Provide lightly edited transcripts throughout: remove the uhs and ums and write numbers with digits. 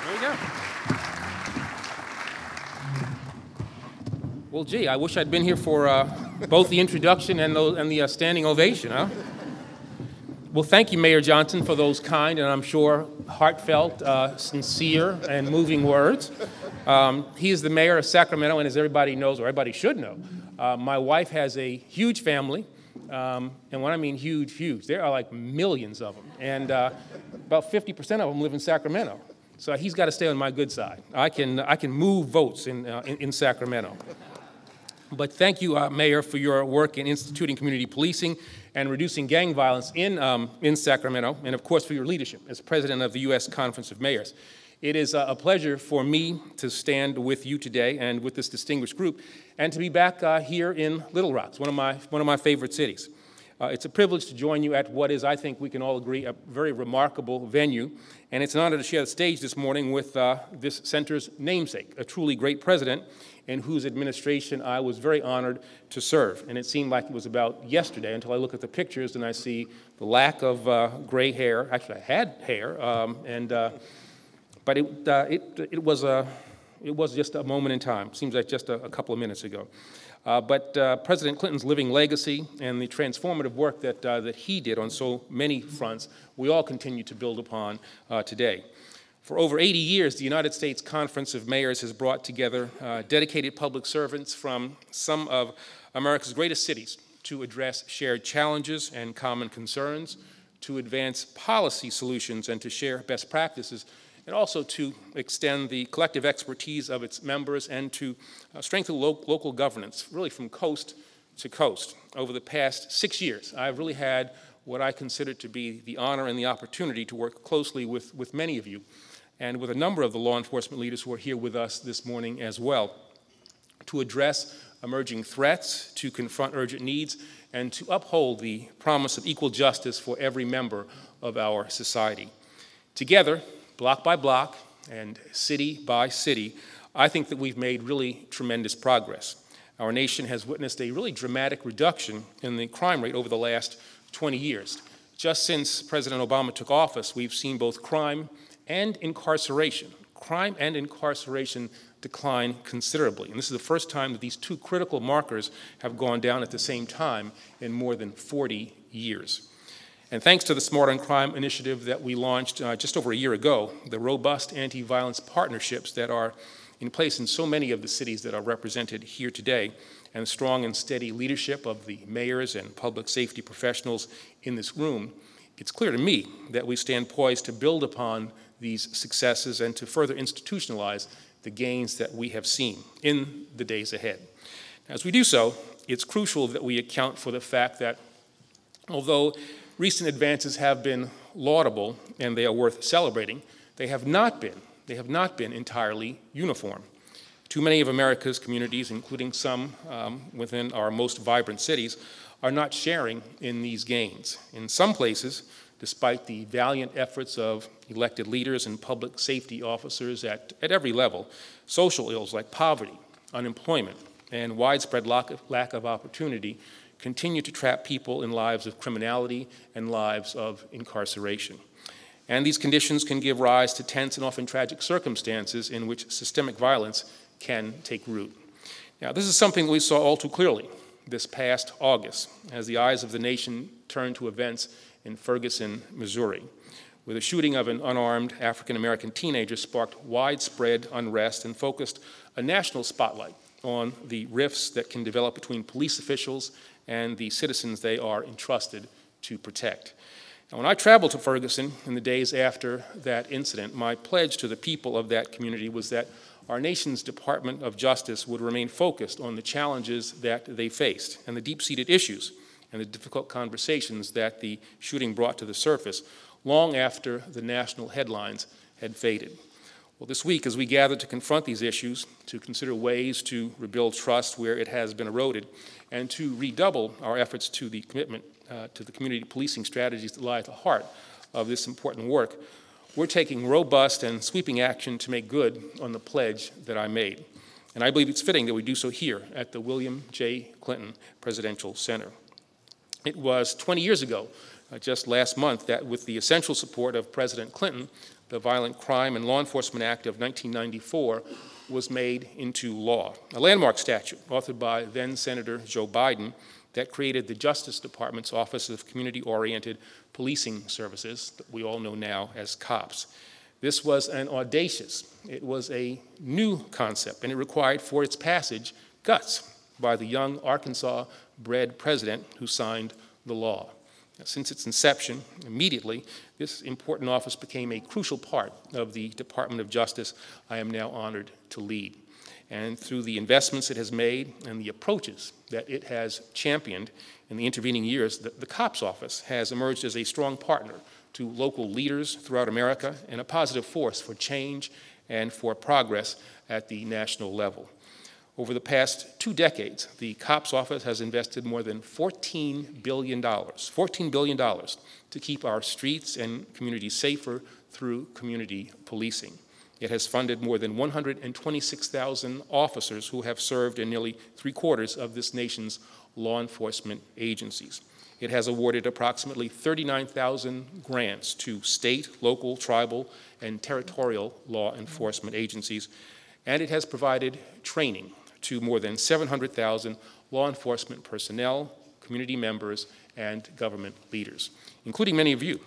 There you go. Well, gee, I wish I'd been here for both the introduction and the standing ovation, huh? Well, thank you, Mayor Johnson, for those kind and I'm sure heartfelt, sincere, and moving words. He is the mayor of Sacramento, and as everybody knows, or everybody should know, my wife has a huge family. And when I mean huge, huge, there are like millions of them. And about 50% of them live in Sacramento. So he's got to stay on my good side. I can move votes in Sacramento. But thank you, Mayor, for your work in instituting community policing and reducing gang violence in Sacramento, and of course for your leadership as president of the U.S. Conference of Mayors. It is a pleasure for me to stand with you today and with this distinguished group, and to be back here in Little Rock, one of my favorite cities. It's a privilege to join you at what is, I think we can all agree, a very remarkable venue, and it's an honor to share the stage this morning with this center's namesake, a truly great president in whose administration I was very honored to serve. And it seemed like it was about yesterday until I look at the pictures and I see the lack of gray hair. Actually, I had hair, but it was just a moment in time. Seems like just a couple of minutes ago. But President Clinton's living legacy and the transformative work that he did on so many fronts, we all continue to build upon today. For over 80 years, the United States Conference of Mayors has brought together dedicated public servants from some of America's greatest cities to address shared challenges and common concerns, to advance policy solutions and to share best practices, and also to extend the collective expertise of its members and to strengthen local governance, really from coast to coast. Over the past 6 years, I've really had what I consider to be the honor and the opportunity to work closely with many of you and with a number of the law enforcement leaders who are here with us this morning as well, to address emerging threats, to confront urgent needs, and to uphold the promise of equal justice for every member of our society. Together, block by block and city by city, I think that we've made really tremendous progress. Our nation has witnessed a really dramatic reduction in the crime rate over the last 20 years. Just since President Obama took office, we've seen both crime and incarceration decline considerably. And this is the first time that these two critical markers have gone down at the same time in more than 40 years. And thanks to the Smart on Crime initiative that we launched just over a year ago, the robust anti-violence partnerships that are in place in so many of the cities that are represented here today, and strong and steady leadership of the mayors and public safety professionals in this room, it's clear to me that we stand poised to build upon these successes and to further institutionalize the gains that we have seen in the days ahead. As we do so, it's crucial that we account for the fact that although recent advances have been laudable and they are worth celebrating, they have not been entirely uniform. Too many of America's communities, including some within our most vibrant cities, are not sharing in these gains. In some places, despite the valiant efforts of elected leaders and public safety officers at every level, social ills like poverty, unemployment, and widespread lack of opportunity continue to trap people in lives of criminality and lives of incarceration. And these conditions can give rise to tense and often tragic circumstances in which systemic violence can take root. Now, this is something we saw all too clearly this past August as the eyes of the nation turned to events in Ferguson, Missouri, where the shooting of an unarmed African-American teenager sparked widespread unrest and focused a national spotlight on the rifts that can develop between police officials and the citizens they are entrusted to protect. Now, when I traveled to Ferguson in the days after that incident, my pledge to the people of that community was that our nation's Department of Justice would remain focused on the challenges that they faced and the deep-seated issues and the difficult conversations that the shooting brought to the surface long after the national headlines had faded. Well, this week, as we gather to confront these issues, to consider ways to rebuild trust where it has been eroded, and to redouble our efforts to the commitment to the community policing strategies that lie at the heart of this important work, we're taking robust and sweeping action to make good on the pledge that I made. And I believe it's fitting that we do so here at the William J. Clinton Presidential Center. It was 20 years ago, just last month, that with the essential support of President Clinton, the Violent Crime and Law Enforcement Act of 1994 was made into law, a landmark statute authored by then-Senator Joe Biden that created the Justice Department's Office of Community-Oriented Policing Services, that we all know now as COPS. This was it was a new concept, and it required for its passage guts by the young Arkansas-bred president who signed the law. Since its inception, immediately, this important office became a crucial part of the Department of Justice I am now honored to lead. And through the investments it has made and the approaches that it has championed in the intervening years, the COPS office has emerged as a strong partner to local leaders throughout America and a positive force for change and for progress at the national level. Over the past 2 decades, the COPS office has invested more than $14 billion to keep our streets and communities safer through community policing. It has funded more than 126,000 officers who have served in nearly 3/4 of this nation's law enforcement agencies. It has awarded approximately 39,000 grants to state, local, tribal, and territorial law enforcement agencies, and it has provided training to more than 700,000 law enforcement personnel, community members, and government leaders, including many of you.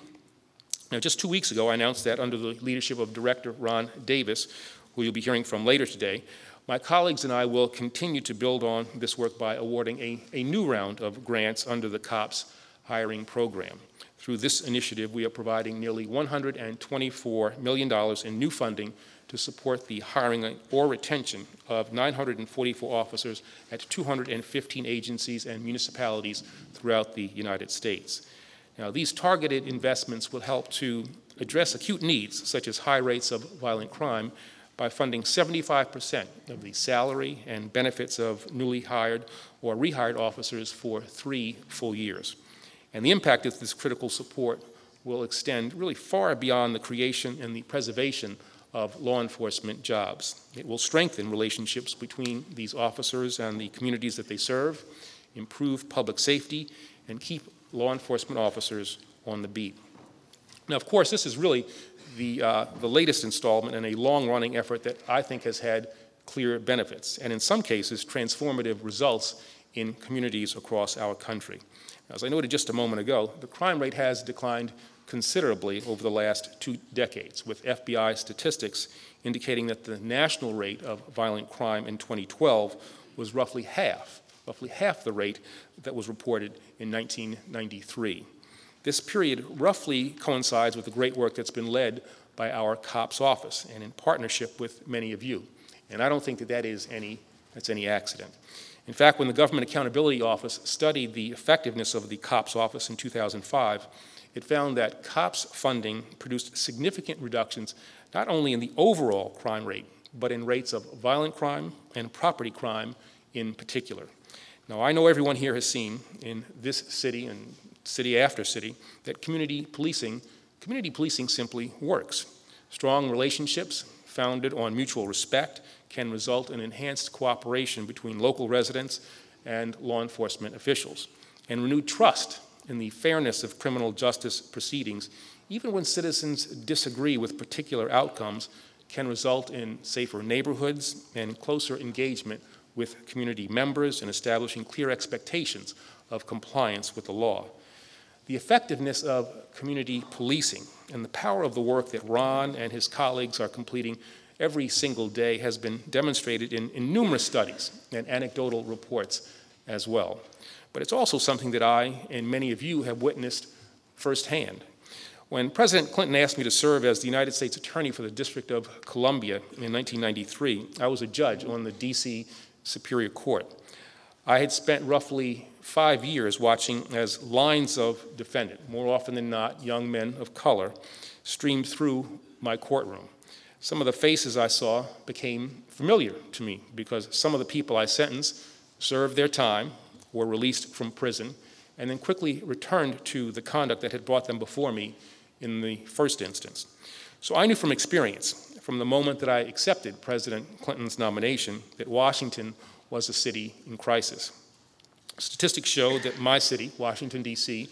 Now, just 2 weeks ago, I announced that under the leadership of Director Ron Davis, who you'll be hearing from later today, my colleagues and I will continue to build on this work by awarding a new round of grants under the COPS hiring program. Through this initiative, we are providing nearly $124 million in new funding to support the hiring or retention of 944 officers at 215 agencies and municipalities throughout the United States. Now, these targeted investments will help to address acute needs, such as high rates of violent crime, by funding 75% of the salary and benefits of newly hired or rehired officers for 3 full years. And the impact of this critical support will extend really far beyond the creation and the preservation of law enforcement jobs. It will strengthen relationships between these officers and the communities that they serve, improve public safety, and keep law enforcement officers on the beat. Now, of course, this is really the latest installment in a long-running effort that I think has had clear benefits, and in some cases, transformative results in communities across our country. As I noted just a moment ago, the crime rate has declined considerably over the last 2 decades, with FBI statistics indicating that the national rate of violent crime in 2012 was roughly half the rate that was reported in 1993. This period roughly coincides with the great work that's been led by our COPS office and in partnership with many of you. And I don't think that's any accident. In fact, when the Government Accountability Office studied the effectiveness of the COPS office in 2005, it found that COPS funding produced significant reductions not only in the overall crime rate, but in rates of violent crime and property crime in particular. Now, I know everyone here has seen in this city and city after city that community policing simply works. Strong relationships founded on mutual respect can result in enhanced cooperation between local residents and law enforcement officials, and renewed trust in the fairness of criminal justice proceedings, even when citizens disagree with particular outcomes, can result in safer neighborhoods and closer engagement with community members in establishing clear expectations of compliance with the law. The effectiveness of community policing and the power of the work that Ron and his colleagues are completing every single day has been demonstrated in numerous studies and anecdotal reports as well. But it's also something that I and many of you have witnessed firsthand. When President Clinton asked me to serve as the United States Attorney for the District of Columbia in 1993, I was a judge on the D.C. Superior Court. I had spent roughly 5 years watching as lines of defendants, more often than not young men of color, streamed through my courtroom. Some of the faces I saw became familiar to me because some of the people I sentenced served their time, were released from prison, and then quickly returned to the conduct that had brought them before me in the first instance. So I knew from experience, from the moment that I accepted President Clinton's nomination, that Washington was a city in crisis. Statistics show that my city, Washington, D.C.,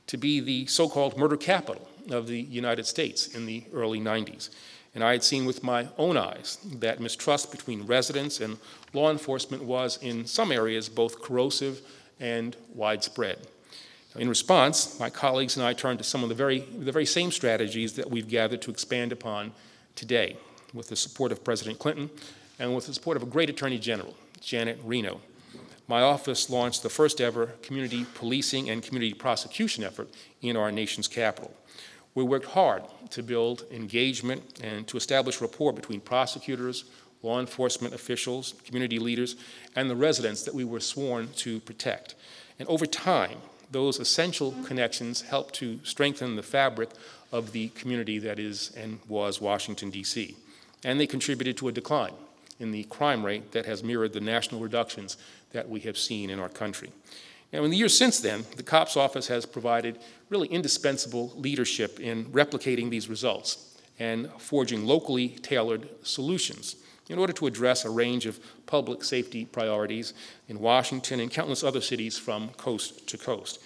to be the so-called murder capital of the United States in the early 90s. And I had seen with my own eyes that mistrust between residents and law enforcement was, in some areas, both corrosive and widespread. In response, my colleagues and I turned to some of the very same strategies that we've gathered to expand upon today, with the support of President Clinton and with the support of a great Attorney General, Janet Reno. My office launched the first ever community policing and community prosecution effort in our nation's capital. We worked hard to build engagement and to establish rapport between prosecutors, law enforcement officials, community leaders, and the residents that we were sworn to protect. And over time, those essential connections helped to strengthen the fabric of the community that is and was Washington, D.C. And they contributed to a decline in the crime rate that has mirrored the national reductions that we have seen in our country. And in the years since then, the COPS Office has provided really indispensable leadership in replicating these results and forging locally tailored solutions in order to address a range of public safety priorities in Washington and countless other cities from coast to coast.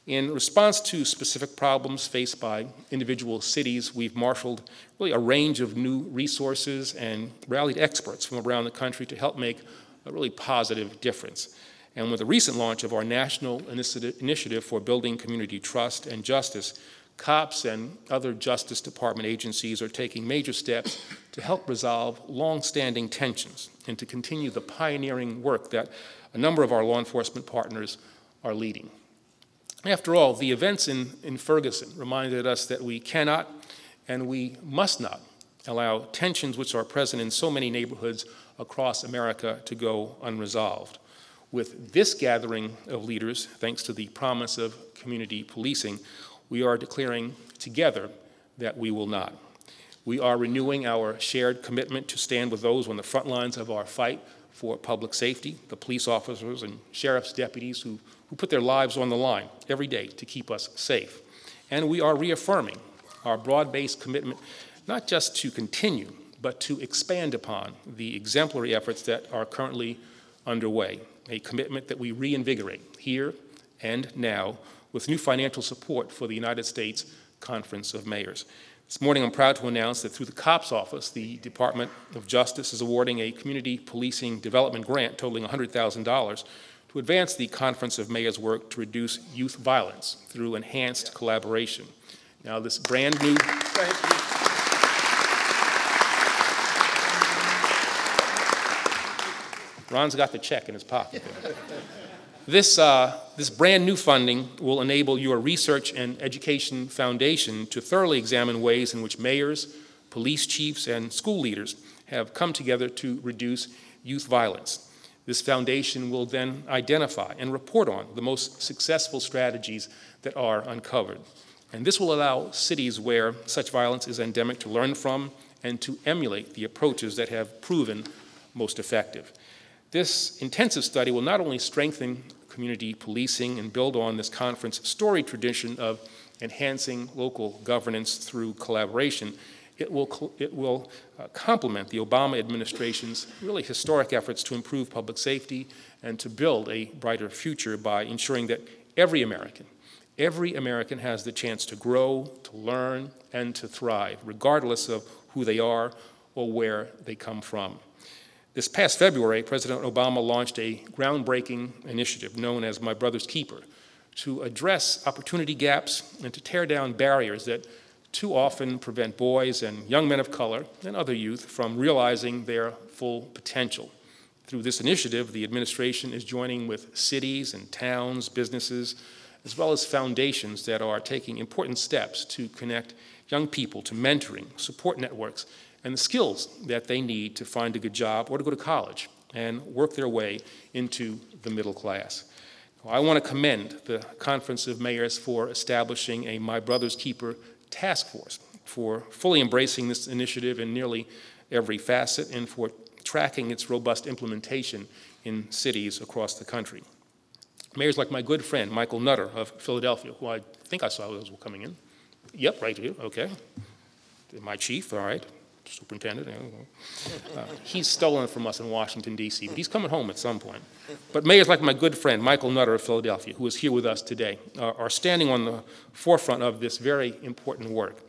In response to specific problems faced by individual cities, we've marshaled really a range of new resources and rallied experts from around the country to help make a really positive difference. And with the recent launch of our national initiative for building community trust and justice, COPS and other Justice Department agencies are taking major steps to help resolve long-standing tensions and to continue the pioneering work that a number of our law enforcement partners are leading. After all, the events in Ferguson reminded us that we cannot and we must not allow tensions which are present in so many neighborhoods across America to go unresolved. With this gathering of leaders, thanks to the promise of community policing, we are declaring together that we will not. We are renewing our shared commitment to stand with those on the front lines of our fight for public safety, the police officers and sheriff's deputies who put their lives on the line every day to keep us safe. And we are reaffirming our broad-based commitment not just to continue, but to expand upon the exemplary efforts that are currently underway, a commitment that we reinvigorate here and now with new financial support for the United States Conference of Mayors. This morning, I'm proud to announce that through the COPS Office, the Department of Justice is awarding a community policing development grant totaling $100,000 to advance the Conference of Mayors' work to reduce youth violence through enhanced collaboration. Now, this brand new... Ron's got the check in his pocket there. This brand new funding will enable your research and education foundation to thoroughly examine ways in which mayors, police chiefs, and school leaders have come together to reduce youth violence. This foundation will then identify and report on the most successful strategies that are uncovered. And this will allow cities where such violence is endemic to learn from and to emulate the approaches that have proven most effective. This intensive study will not only strengthen community policing and build on this conference's storied tradition of enhancing local governance through collaboration, it will complement the Obama administration's really historic efforts to improve public safety and to build a brighter future by ensuring that every American has the chance to grow, to learn, and to thrive, regardless of who they are or where they come from. This past February, President Obama launched a groundbreaking initiative known as My Brother's Keeper to address opportunity gaps and to tear down barriers that too often prevent boys and young men of color and other youth from realizing their full potential. Through this initiative, the administration is joining with cities and towns, businesses, as well as foundations that are taking important steps to connect young people to mentoring, support networks, and the skills that they need to find a good job or to go to college and work their way into the middle class. I want to commend the Conference of Mayors for establishing a My Brother's Keeper task force, for fully embracing this initiative in nearly every facet, and for tracking its robust implementation in cities across the country. Mayors like my good friend, Michael Nutter of Philadelphia, who I think I saw was coming in. Yep, right here, okay. My chief, all right. superintendent. He's stolen from us in Washington, D.C., but he's coming home at some point. But mayors like my good friend, Michael Nutter of Philadelphia, who is here with us today, are standing on the forefront of this very important work.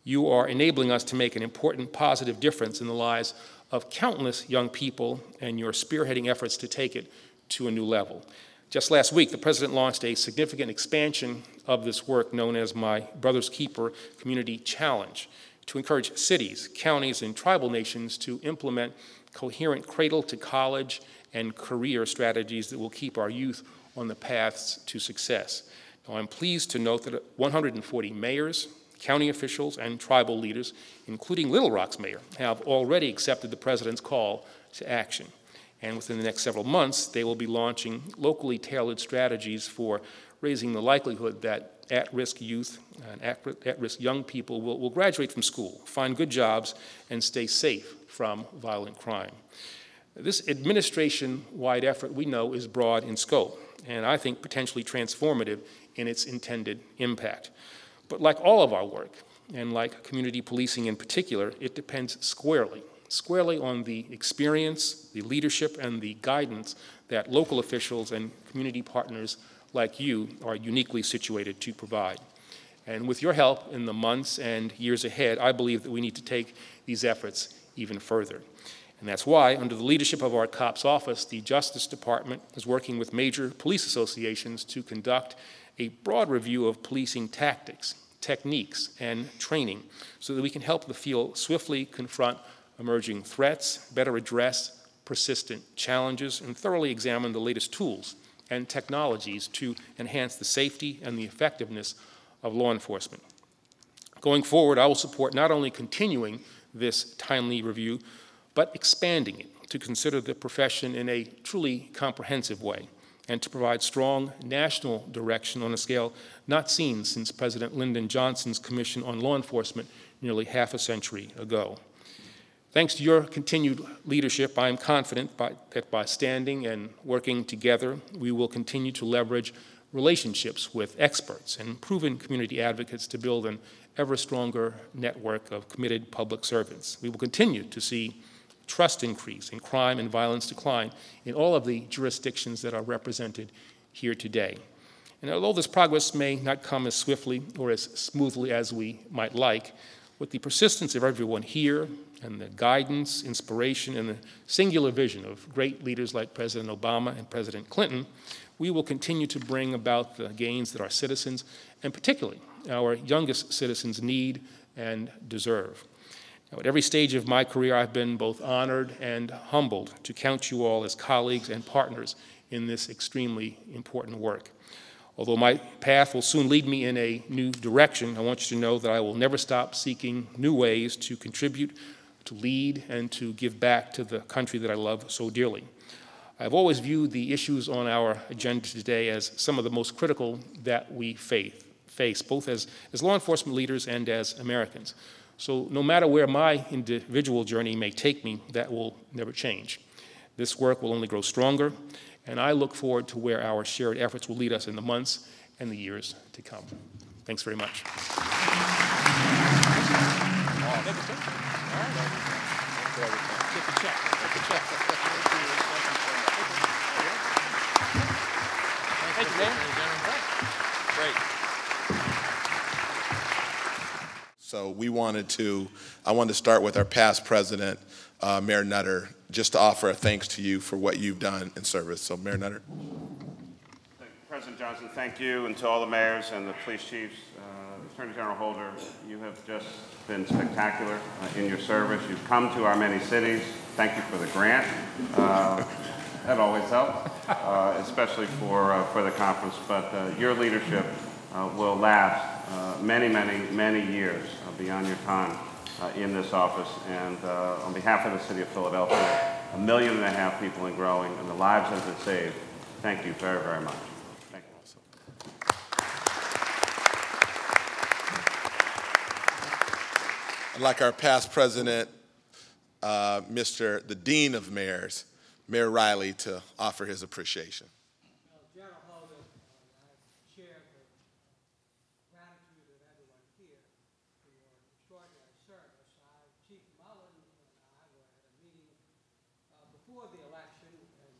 You are enabling us to make an important positive difference in the lives of countless young people, and you're spearheading efforts to take it to a new level. Just last week, the President launched a significant expansion of this work known as My Brother's Keeper Community Challenge to encourage cities, counties, and tribal nations to implement coherent cradle-to-college and career strategies that will keep our youth on the paths to success. Now, I'm pleased to note that 140 mayors, county officials, and tribal leaders, including Little Rock's mayor, have already accepted the President's call to action. And within the next several months, they will be launching locally tailored strategies for raising the likelihood that at-risk youth and at-risk young people will graduate from school, find good jobs, and stay safe from violent crime. This administration-wide effort, we know, is broad in scope, and I think potentially transformative in its intended impact. But like all of our work, and like community policing in particular, it depends squarely on the experience, the leadership, and the guidance that local officials and community partners like you are uniquely situated to provide. And with your help in the months and years ahead, I believe that we need to take these efforts even further. And that's why, under the leadership of our COPS office, the Justice Department is working with major police associations to conduct a broad review of policing tactics, techniques, and training so that we can help the field swiftly confront emerging threats, better address persistent challenges, and thoroughly examine the latest tools and technologies to enhance the safety and the effectiveness of law enforcement. Going forward, I will support not only continuing this timely review, but expanding it to consider the profession in a truly comprehensive way and to provide strong national direction on a scale not seen since President Lyndon Johnson's Commission on Law Enforcement nearly half a century ago. Thanks to your continued leadership, I am confident that by standing and working together, we will continue to leverage relationships with experts and proven community advocates to build an ever stronger network of committed public servants. We will continue to see trust increase and crime and violence decline in all of the jurisdictions that are represented here today. And although this progress may not come as swiftly or as smoothly as we might like, with the persistence of everyone here and the guidance, inspiration, and the singular vision of great leaders like President Obama and President Clinton, we will continue to bring about the gains that our citizens, and particularly our youngest citizens, need and deserve. Now, at every stage of my career, I've been both honored and humbled to count you all as colleagues and partners in this extremely important work. Although my path will soon lead me in a new direction, I want you to know that I will never stop seeking new ways to contribute, to lead, and to give back to the country that I love so dearly. I've always viewed the issues on our agenda today as some of the most critical that we face, both as law enforcement leaders and as Americans. So no matter where my individual journey may take me, that will never change. This work will only grow stronger, and I look forward to where our shared efforts will lead us in the months and the years to come. Thanks very much. Thank you, man. Great. So I wanted to start with our past president, Mayor Nutter, just to offer a thanks to you for what you've done in service. So, Mayor Nutter. President Johnson, thank you, and to all the mayors and the police chiefs. Attorney General Holder, you have just been spectacular in your service. You've come to our many cities. Thank you for the grant. That always helps, especially for the conference. But your leadership will last many, many, many years beyond your time in this office. And on behalf of the city of Philadelphia, 1.5 million people and growing, and the lives that have been saved, thank you very, very much. Thank you. I'd like our past president, the Dean of Mayors, Mayor Riley, to offer his appreciation. General Holder, I share the gratitude of everyone here for your extraordinary service. Chief Mullin before the election, and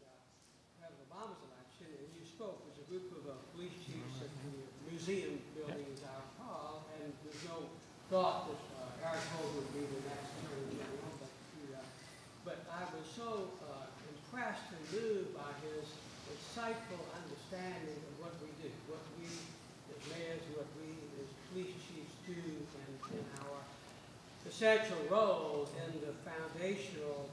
President Obama's election, and you spoke as a group of police chiefs at the museum building in Tower Hall, and there's no thought that Eric Holder would be the next Attorney General, but I was so impressed and moved by his insightful understanding of what we do, what we as mayors, what we as police chiefs do, and our essential role in the foundational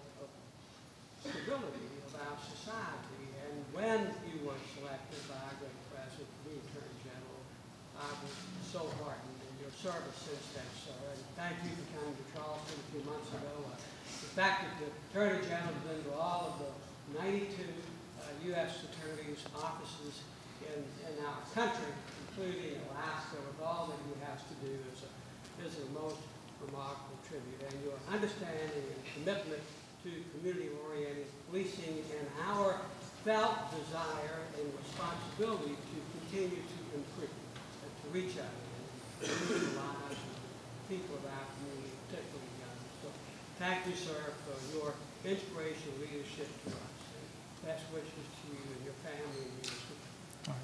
stability of our society. And when you were selected by our great president to be Attorney General, I was so heartened in your service since then, sir. And thank you for coming to Charleston a few months ago. The fact that the Attorney General has been to all of the 92 U.S. attorneys' offices in our country, including Alaska, with all that he has to do is a most remarkable tribute. And your understanding and commitment to community-oriented policing and our felt desire and responsibility to continue to improve and to reach out and improve the lives of the people of our community, particularly young. So thank you, sir, for your inspirational leadership to us. And best wishes to you and your family and yours. All right.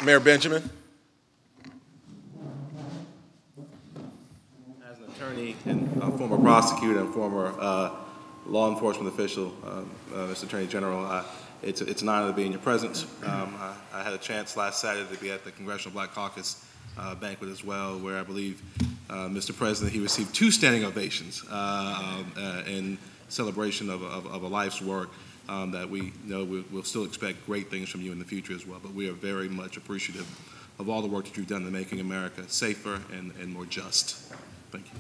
Mayor Benjamin. As an attorney and a former prosecutor and former law enforcement official, Mr. Attorney General, it's an honor to be in your presence. I had a chance last Saturday to be at the Congressional Black Caucus banquet as well, where I believe, Mr. President, he received 2 standing ovations in celebration of a life's work. That we know we'll still expect great things from you in the future as well, but we are very much appreciative of all the work that you've done in making America safer and more just. Thank you.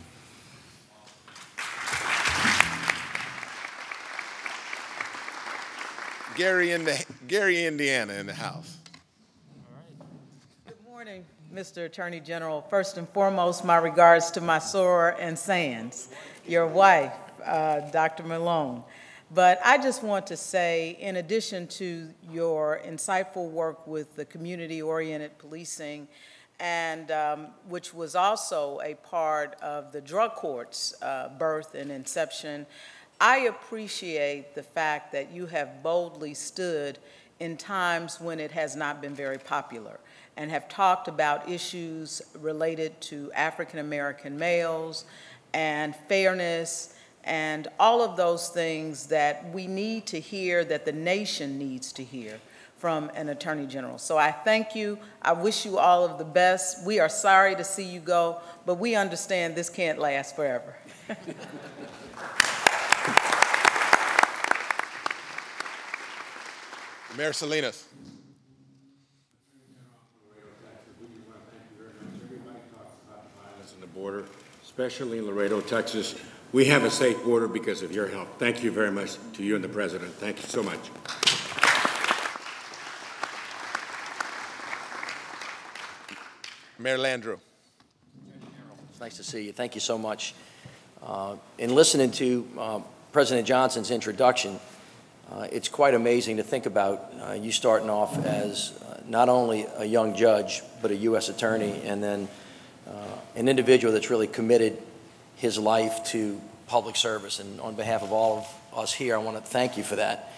Gary, Indiana in the house. All right. Good morning, Mr. Attorney General. First and foremost, my regards to my soror and Sands, your wife, Dr. Malone. But I just want to say, in addition to your insightful work with the community-oriented policing, and which was also a part of the drug court's birth and inception, I appreciate the fact that you have boldly stood in times when it has not been very popular and have talked about issues related to African-American males and fairness and all of those things that we need to hear, that the nation needs to hear from an Attorney General. So I thank you. I wish you all of the best. We are sorry to see you go, but we understand this can't last forever. Mayor Salinas. In the border, especially in Laredo, Texas. We have a safe border because of your help. Thank you very much to you and the President. Thank you so much. Mayor Landrieu. It's nice to see you. Thank you so much. In listening to President Johnson's introduction, it's quite amazing to think about you starting off as not only a young judge, but a U.S. attorney, and then an individual that's really committed his life to public service. And on behalf of all of us here, I want to thank you for that.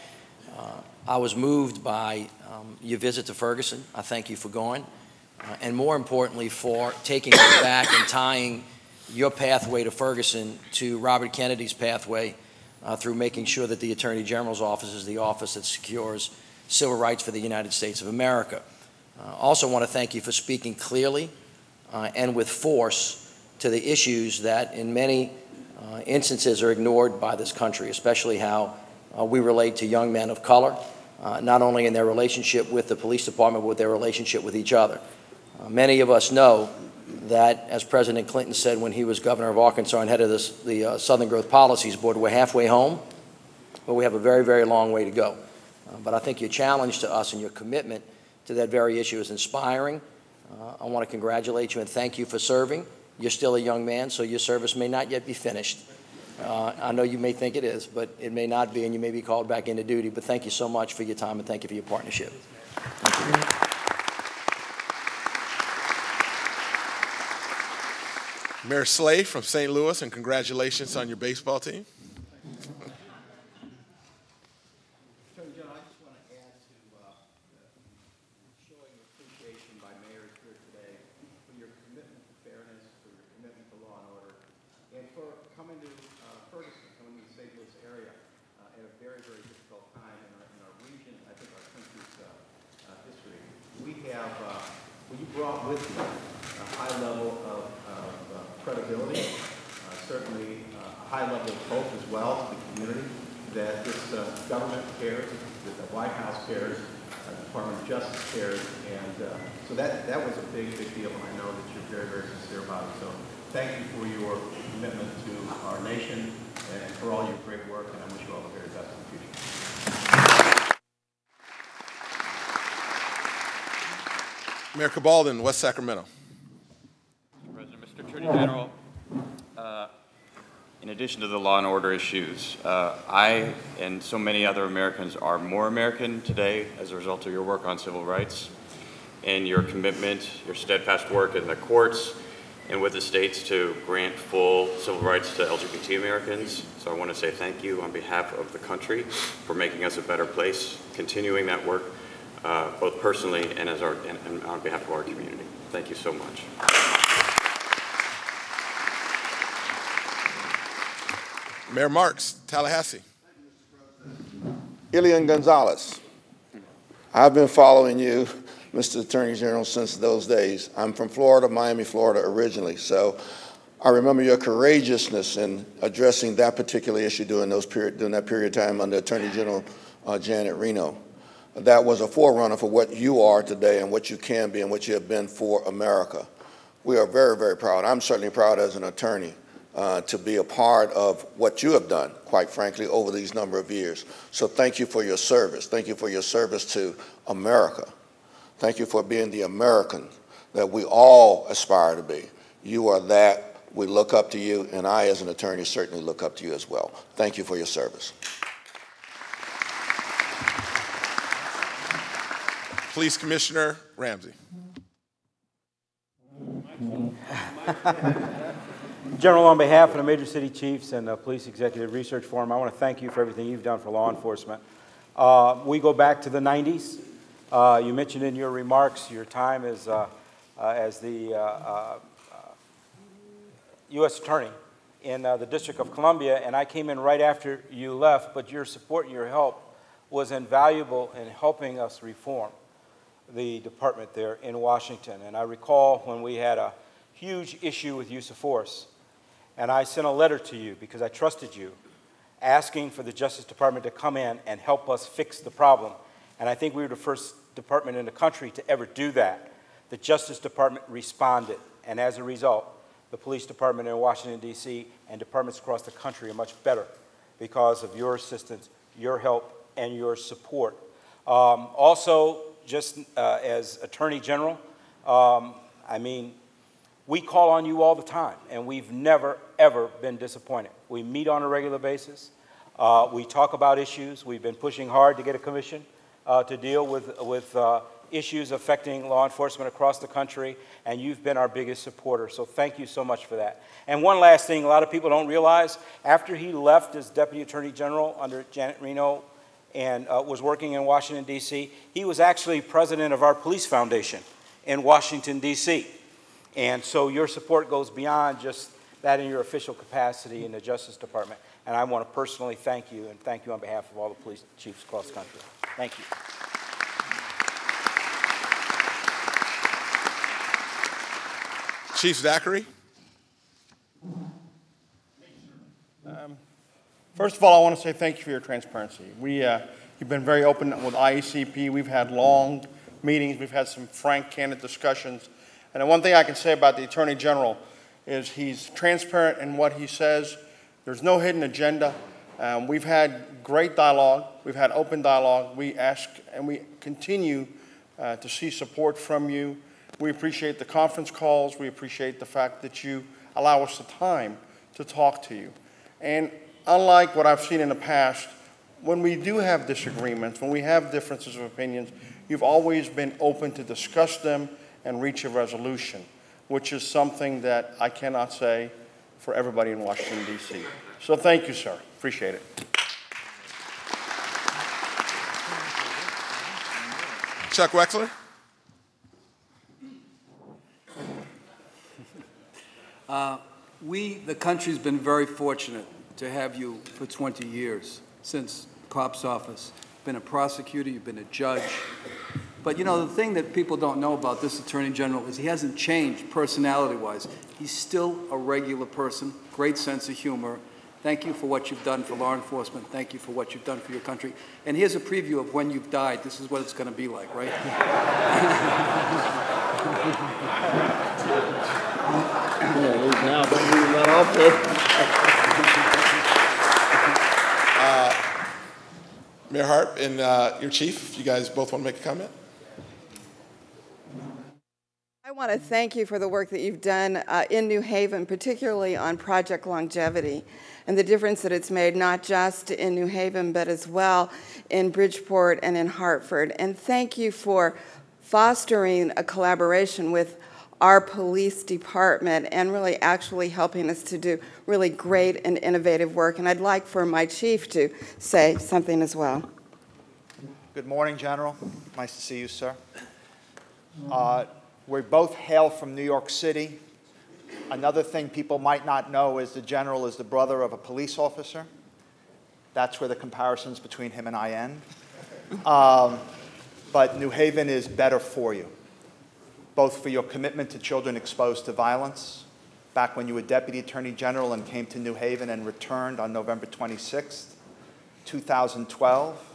I was moved by your visit to Ferguson. I thank you for going. And more importantly, for taking us back and tying your pathway to Ferguson to Robert Kennedy's pathway through making sure that the Attorney General's office is the office that secures civil rights for the United States of America. Also want to thank you for speaking clearly and with force to the issues that in many instances are ignored by this country, especially how we relate to young men of color, not only in their relationship with the police department, but with their relationship with each other. Many of us know that, as President Clinton said when he was governor of Arkansas and head of the Southern Growth Policies Board, we're halfway home, but we have a very, very long way to go. But I think your challenge to us and your commitment to that very issue is inspiring. I want to congratulate you and thank you for serving. You're still a young man, so your service may not yet be finished. I know you may think it is, but it may not be, and you may be called back into duty. But thank you so much for your time, and thank you for your partnership. Thank you. Mayor Slay from St. Louis, and congratulations on your baseball team. Attorney General, I just want to add to showing appreciation by mayors here today for your commitment to fairness, for your commitment to law and order, and for coming to Ferguson, coming to the St. Louis area at a very, very difficult time in our region, I think our country's history. We have, well, you brought with you a high level of credibility, certainly a high level of hope as well to the community that this government cares, that the White House cares, the Department of Justice cares, and so that was a big, big deal, and I know that you're very, very sincere about it. So thank you for your commitment to our nation and for all your great work, and I wish you all the very best in the future. Mayor Cabaldon, West Sacramento. Mr. President, Mr. Attorney General, in addition to the law and order issues, I and so many other Americans are more American today as a result of your work on civil rights and your commitment, your steadfast work in the courts and with the states to grant full civil rights to LGBT Americans. So I want to say thank you on behalf of the country for making us a better place, continuing that work both personally and and on behalf of our community. Thank you so much. Mayor Marks, Tallahassee. Elian Gonzalez, I've been following you, Mr. Attorney General, since those days. I'm from Florida, Miami, Florida originally, so I remember your courageousness in addressing that particular issue during that period of time under Attorney General Janet Reno. That was a forerunner for what you are today and what you can be and what you have been for America. We are very, very proud. I'm certainly proud as an attorney to be a part of what you have done, quite frankly, over these number of years. So thank you for your service. Thank you for your service to America. Thank you for being the American that we all aspire to be. You are that. We look up to you, and I, as an attorney, certainly look up to you as well. Thank you for your service. Police Commissioner Ramsey. General, on behalf of the Major City Chiefs and the Police Executive Research Forum, I want to thank you for everything you've done for law enforcement. We go back to the 90s. You mentioned in your remarks your time as the U.S. Attorney in the District of Columbia, and I came in right after you left, but your support and your help was invaluable in helping us reform the department there in Washington. And I recall when we had a huge issue with use of force, and I sent a letter to you because I trusted you, asking for the Justice Department to come in and help us fix the problem. And I think we were the first department in the country to ever do that. The Justice Department responded, and as a result, the police department in Washington, D.C., and departments across the country are much better because of your assistance, your help, and your support. Also, just as Attorney General, I mean, we call on you all the time, and we've never, ever been disappointed. We meet on a regular basis. We talk about issues. We've been pushing hard to get a commission to deal with issues affecting law enforcement across the country, and you've been our biggest supporter, so thank you so much for that. And one last thing, a lot of people don't realize, after he left as Deputy Attorney General under Janet Reno and was working in Washington, D.C., he was actually president of our police foundation in Washington, D.C., and so your support goes beyond just that in your official capacity in the Justice Department, and I want to personally thank you, and thank you on behalf of all the police chiefs across the country. Thank you. Chief Zachary. First of all, I want to say thank you for your transparency. You've been very open with IACP. We've had long meetings. We've had some frank, candid discussions. And the one thing I can say about the Attorney General is he's transparent in what he says. There's no hidden agenda. We've had great dialogue. We've had open dialogue. We ask and we continue to see support from you. We appreciate the conference calls. We appreciate the fact that you allow us the time to talk to you. And unlike what I've seen in the past, when we do have disagreements, when we have differences of opinions, you've always been open to discuss them and reach a resolution. which is something that I cannot say for everybody in Washington, D.C. So thank you, sir. Appreciate it. Chuck Wexler. The country's been very fortunate to have you for 20 years since COPS office. Been a prosecutor, you've been a judge. But you know, the thing that people don't know about this Attorney General is he hasn't changed personality-wise. He's still a regular person, great sense of humor. Thank you for what you've done for law enforcement. Thank you for what you've done for your country. And here's a preview of when you've died. This is what it's going to be like, right? Now, don't leave that off Mayor Harp and your chief, you guys both want to make a comment? I want to thank you for the work that you've done in New Haven, particularly on Project Longevity, and the difference that it's made not just in New Haven, but as well in Bridgeport and in Hartford. And thank you for fostering a collaboration with our police department and really actually helping us to do really great and innovative work. And I'd like for my chief to say something as well. Good morning, General. Nice to see you, sir. We both hail from New York City. Another thing people might not know is the General is the brother of a police officer. That's where the comparisons between him and I end. But New Haven is better for you, both for your commitment to children exposed to violence, back when you were Deputy Attorney General and came to New Haven and returned on November 26th, 2012,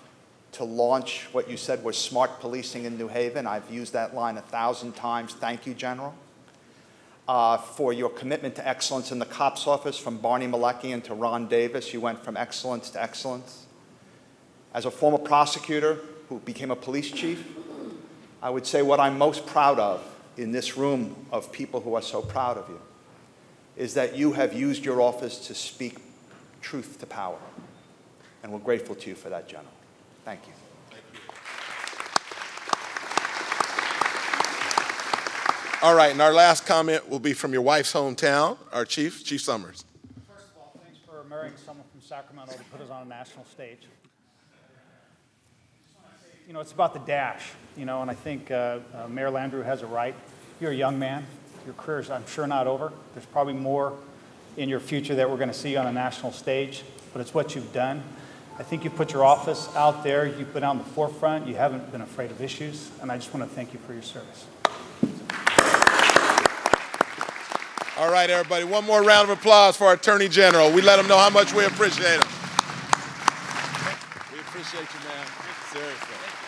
to launch what you said was smart policing in New Haven. I've used that line 1,000 times. Thank you, General. For your commitment to excellence in the COPS office, from Barney Malakian to Ron Davis, you went from excellence to excellence. As a former prosecutor who became a police chief, I would say what I'm most proud of in this room of people who are so proud of you is that you have used your office to speak truth to power. And we're grateful to you for that, General. Thank you. All right, and our last comment will be from your wife's hometown, our chief, Chief Summers. First of all, thanks for marrying someone from Sacramento to put us on a national stage. You know, it's about the dash, you know, and I think Mayor Landrieu has it right. You're a young man. Your career's, I'm sure, not over. There's probably more in your future that we're going to see on a national stage, but it's what you've done. I think you put your office out there. You've been on the forefront. You haven't been afraid of issues, and I just want to thank you for your service. All right, everybody, one more round of applause for our Attorney General. We let him know how much we appreciate him. We appreciate you, man. Seriously.